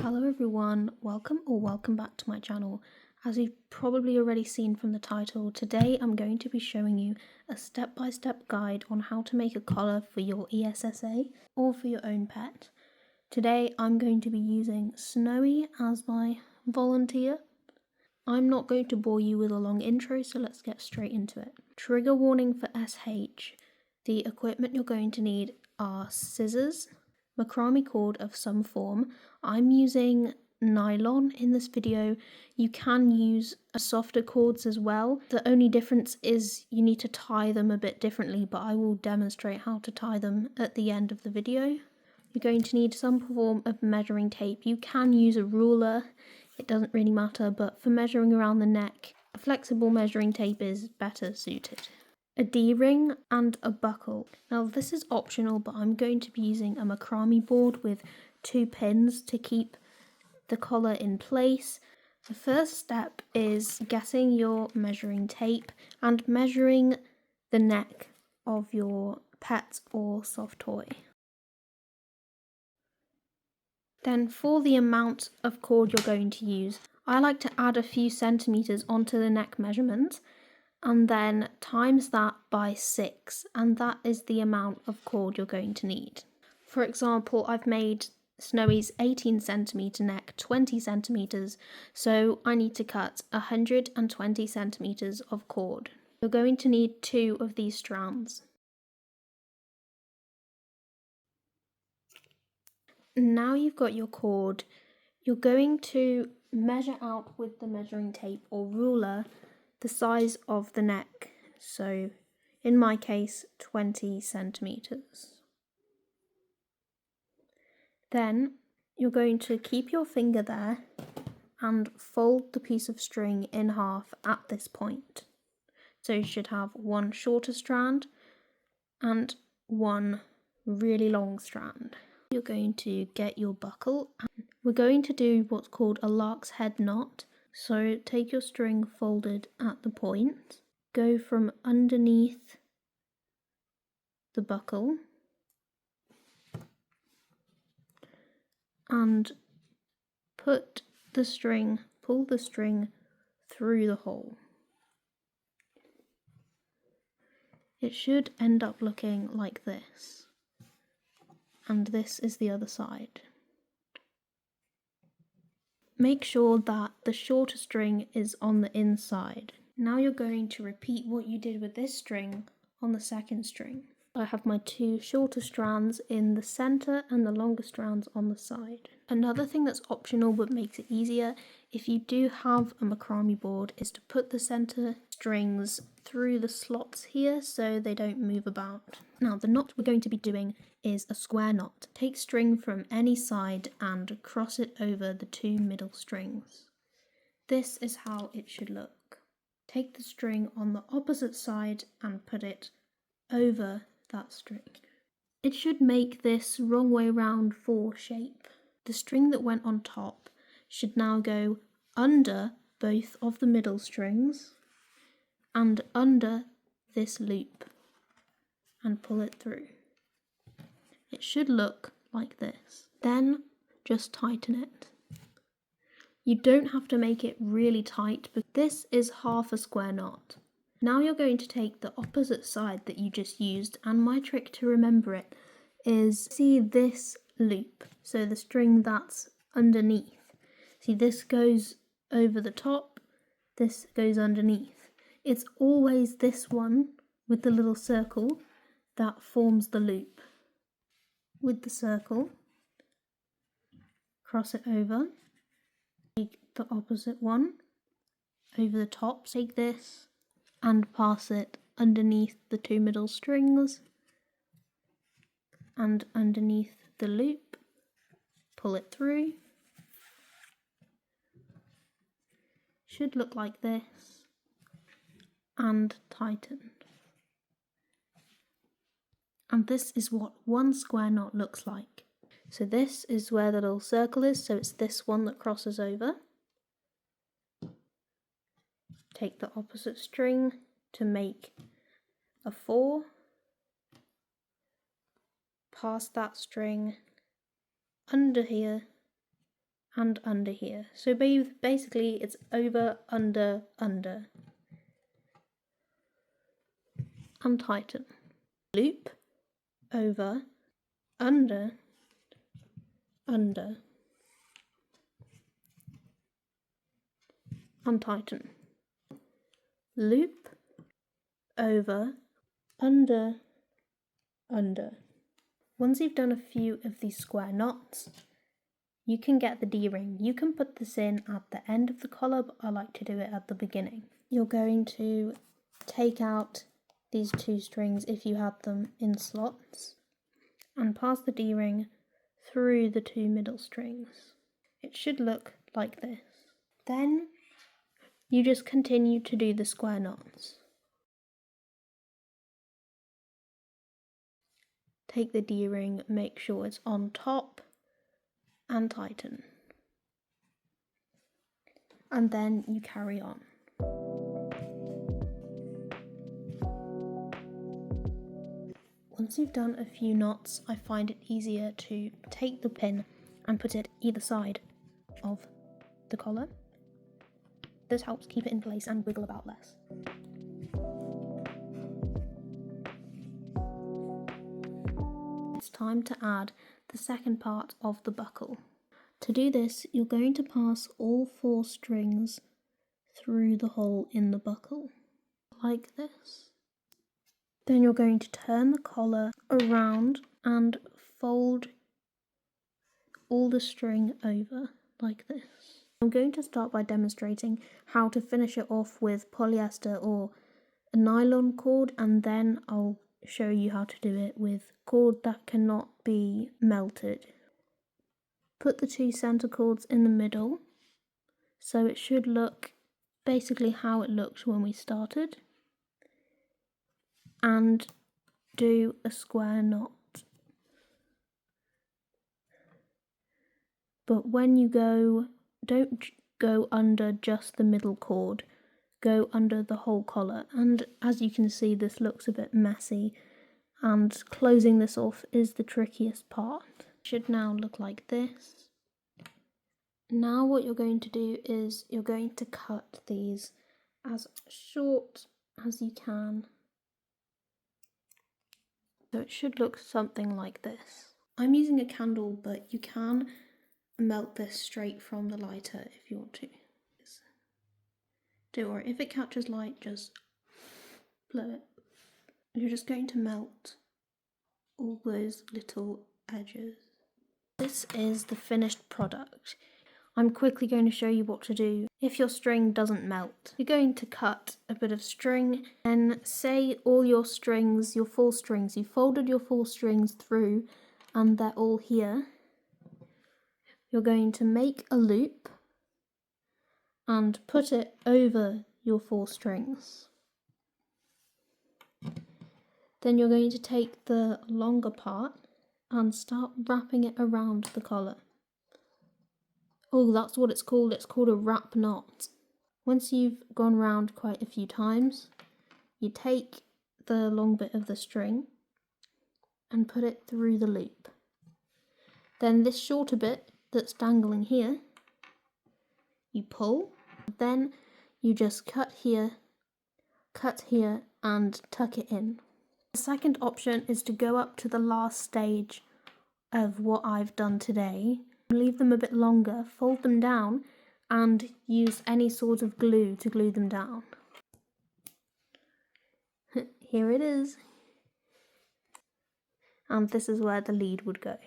Hello everyone, welcome back to my channel. As you've probably already seen from the title, today I'm going to be showing you a step-by-step guide on how to make a collar for your ESSA or for your own pet. Today I'm going to be using Snowy as my volunteer. I'm not going to bore you with a long intro, so let's get straight into it. Trigger warning for SH. The equipment you're going to need are scissors, macrame cord of some form. I'm using nylon in this video. You can use softer cords as well. The only difference is you need to tie them a bit differently, but I will demonstrate how to tie them at the end of the video. You're going to need some form of measuring tape. You can use a ruler, it doesn't really matter, but for measuring around the neck, a flexible measuring tape is better suited. A D-ring and a buckle. Now this is optional, but I'm going to be using a macrame board with 2 pins to keep the collar in place. The first step is getting your measuring tape and measuring the neck of your pet or soft toy. Then for the amount of cord you're going to use, I like to add a few centimeters onto the neck measurement and then times that by 6, and that is the amount of cord you're going to need. For example, I've made Snowy's 18 centimeter neck 20 centimeters, so I need to cut 120 centimeters of cord. You're going to need 2 of these strands. Now you've got your cord, you're going to measure out with the measuring tape or ruler the size of the neck, so in my case 20 centimeters. Then you're going to keep your finger there and fold the piece of string in half at this point. So you should have one shorter strand and one really long strand. You're going to get your buckle. We're going to do what's called a lark's head knot. So take your string folded at the point, go from underneath the buckle and pull the string through the hole. It should end up looking like this, and this is the other side. Make sure that the shorter string is on the inside. Now you're going to repeat what you did with this string on the second string. I have my 2 shorter strands in the center and the longer strands on the side. Another thing that's optional but makes it easier, if you do have a macrame board, is to put the center strings through the slots here so they don't move about. Now the knot we're going to be doing is a square knot. Take string from any side and cross it over the 2 middle strings. This is how it should look. Take the string on the opposite side and put it over that string. It should make this wrong way round 4 shape. The string that went on top should now go under both of the middle strings and under this loop and pull it through. It should look like this. Then just tighten it. You don't have to make it really tight, but this is half a square knot. Now you're going to take the opposite side that you just used, and my trick to remember it is, see this loop, so the string that's underneath. See, this goes over the top, this goes underneath. It's always this one with the little circle that forms the loop. With the circle, cross it over, take the opposite one over the top, take this and pass it underneath the 2 middle strings and underneath the loop, pull it through. Should look like this, and tighten. And this is what one square knot looks like. So this is where the little circle is, so it's this one that crosses over. Take the opposite string to make a 4, pass that string under here and under here. So basically it's over, under, under. And tighten. Loop, over, under, under. And tighten. Loop, over, under, under. Once you've done a few of these square knots, you can get the D-ring. You can put this in at the end of the collar, but I like to do it at the beginning. You're going to take out these two strings if you had them in slots and pass the D-ring through the two middle strings. It should look like this. Then you just continue to do the square knots. Take the D-ring, make sure it's on top and tighten. And then you carry on. Once you've done a few knots, I find it easier to take the pin and put it either side of the collar. This helps keep it in place and wiggle about less. It's time to add the second part of the buckle. To do this, you're going to pass all 4 strings through the hole in the buckle, like this. Then you're going to turn the collar around and fold all the string over like this. I'm going to start by demonstrating how to finish it off with polyester or a nylon cord, and then I'll show you how to do it with cord that cannot be melted. Put the 2 center cords in the middle, so it should look basically how it looked when we started, and do a square knot. But when you go, don't go under just the middle cord, go under the whole collar. And as you can see, this looks a bit messy, and closing this off is the trickiest part. It should now look like this. Now what you're going to do is you're going to cut these as short as you can. So it should look something like this. I'm using a candle, but you can melt this straight from the lighter if you want to. Don't worry, if it catches light, just blow it. You're just going to melt all those little edges. This is the finished product. I'm quickly going to show you what to do if your string doesn't melt. You're going to cut a bit of string and say all your strings, your 4 strings, you folded your 4 strings through and they're all here. You're going to make a loop and put it over your 4 strings. Then you're going to take the longer part and start wrapping it around the collar. Oh, that's what it's called. It's called a wrap knot. Once you've gone round quite a few times, you take the long bit of the string and put it through the loop. Then this shorter bit that's dangling here, you pull. Then you just cut here, and tuck it in. The second option is to go up to the last stage of what I've done today. Leave them a bit longer, fold them down, and use any sort of glue to glue them down. Here it is. And this is where the lead would go.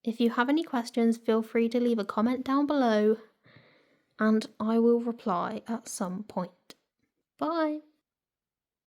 If you have any questions, feel free to leave a comment down below, and I will reply at some point. Bye!